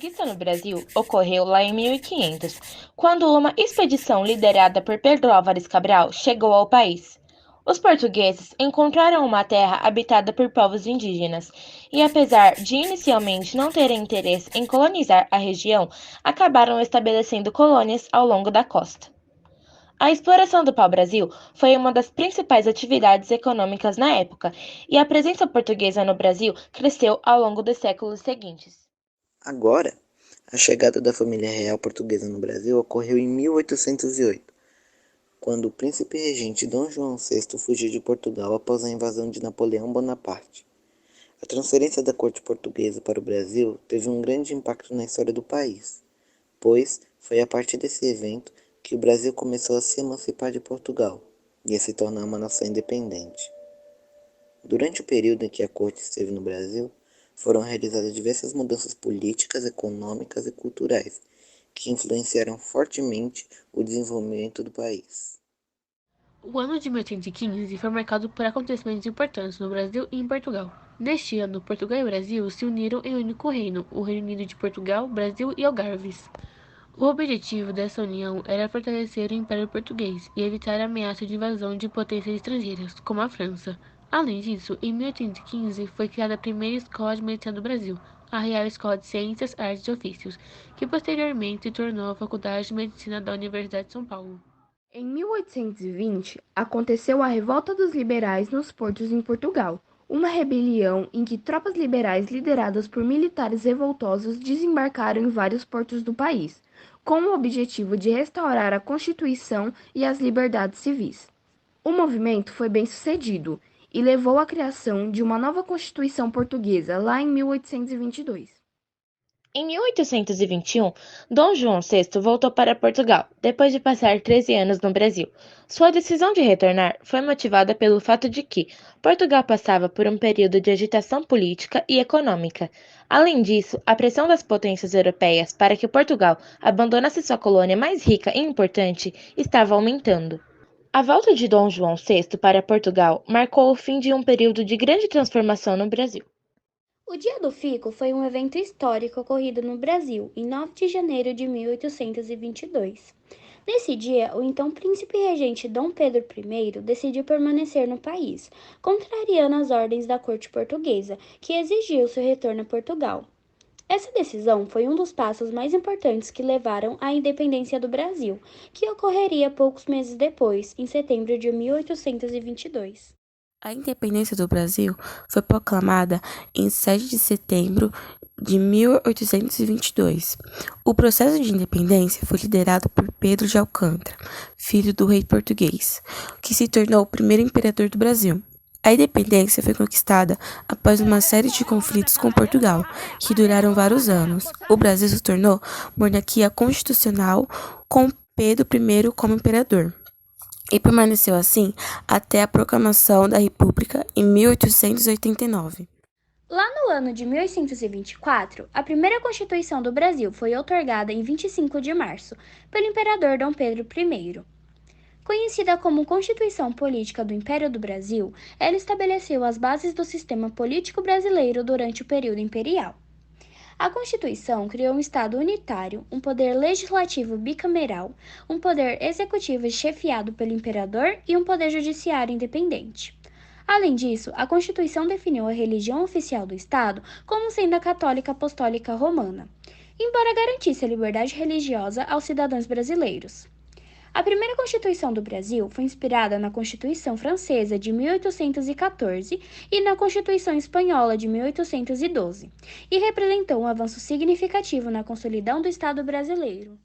conquista no Brasil ocorreu lá em 1500, quando uma expedição liderada por Pedro Álvares Cabral chegou ao país. Os portugueses encontraram uma terra habitada por povos indígenas e, apesar de inicialmente não terem interesse em colonizar a região, acabaram estabelecendo colônias ao longo da costa. A exploração do pau-brasil foi uma das principais atividades econômicas na época, e a presença portuguesa no Brasil cresceu ao longo dos séculos seguintes. Agora, a chegada da família real portuguesa no Brasil ocorreu em 1808, quando o príncipe regente Dom João VI fugiu de Portugal após a invasão de Napoleão Bonaparte. A transferência da corte portuguesa para o Brasil teve um grande impacto na história do país, pois foi a partir desse evento que o Brasil começou a se emancipar de Portugal e a se tornar uma nação independente. Durante o período em que a corte esteve no Brasil, foram realizadas diversas mudanças políticas, econômicas e culturais que influenciaram fortemente o desenvolvimento do país. O ano de 1815 foi marcado por acontecimentos importantes no Brasil e em Portugal. Neste ano, Portugal e Brasil se uniram em um único reino, o Reino Unido de Portugal, Brasil e Algarves. O objetivo dessa união era fortalecer o Império Português e evitar a ameaça de invasão de potências estrangeiras, como a França. Além disso, em 1815 foi criada a primeira escola de medicina do Brasil, a Real Escola de Ciências, Artes e Ofícios, que posteriormente se tornou a Faculdade de Medicina da Universidade de São Paulo. Em 1820, aconteceu a Revolta dos Liberais nos portos em Portugal, uma rebelião em que tropas liberais lideradas por militares revoltosos desembarcaram em vários portos do país, com o objetivo de restaurar a Constituição e as liberdades civis. O movimento foi bem sucedido e levou à criação de uma nova Constituição portuguesa lá em 1822. Em 1821, Dom João VI voltou para Portugal, depois de passar 13 anos no Brasil. Sua decisão de retornar foi motivada pelo fato de que Portugal passava por um período de agitação política e econômica. Além disso, a pressão das potências europeias para que Portugal abandonasse sua colônia mais rica e importante estava aumentando. A volta de Dom João VI para Portugal marcou o fim de um período de grande transformação no Brasil. O Dia do Fico foi um evento histórico ocorrido no Brasil em 9 de janeiro de 1822. Nesse dia, o então príncipe regente Dom Pedro I decidiu permanecer no país, contrariando as ordens da corte portuguesa, que exigiu seu retorno a Portugal. Essa decisão foi um dos passos mais importantes que levaram à independência do Brasil, que ocorreria poucos meses depois, em setembro de 1822. A independência do Brasil foi proclamada em 7 de setembro de 1822. O processo de independência foi liderado por Pedro de Alcântara, filho do rei português, que se tornou o primeiro imperador do Brasil. A independência foi conquistada após uma série de conflitos com Portugal, que duraram vários anos. O Brasil se tornou monarquia constitucional com Pedro I como imperador, e permaneceu assim até a proclamação da República em 1889. Lá no ano de 1824, a primeira Constituição do Brasil foi outorgada em 25 de março pelo imperador Dom Pedro I. Conhecida como Constituição Política do Império do Brasil, ela estabeleceu as bases do sistema político brasileiro durante o período imperial. A Constituição criou um Estado unitário, um poder legislativo bicameral, um poder executivo chefiado pelo imperador e um poder judiciário independente. Além disso, a Constituição definiu a religião oficial do Estado como sendo a Católica Apostólica Romana, embora garantisse a liberdade religiosa aos cidadãos brasileiros. A primeira Constituição do Brasil foi inspirada na Constituição Francesa de 1814 e na Constituição Espanhola de 1812, e representou um avanço significativo na consolidação do Estado brasileiro.